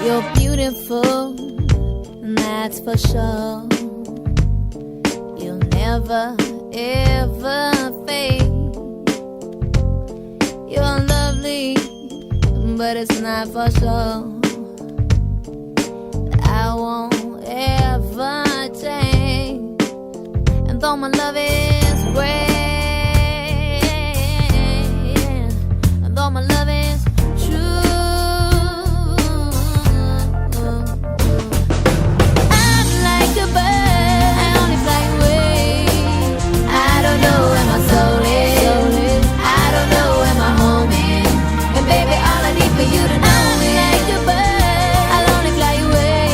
You're beautiful, and that's for sure. You'll never, ever fade. You're lovely, but it's not for sure. I won't ever change. And though my love is great, and though my love is true, I'm like a bird, I only fly away. I don't know where my soul is, I don't know where my home is. And baby, all I need for you to know is I'm like a bird, I'll only fly away.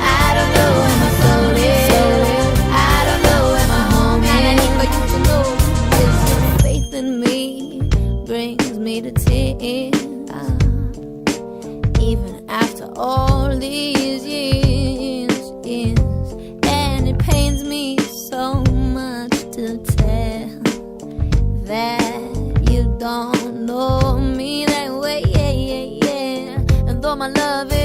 I don't know where my soul is, I don't know where my home is. And I need for you to know is your faith in me brings me to tears. Even after all these years, and it pains me so much to tell that you don't know me that way, and though my love is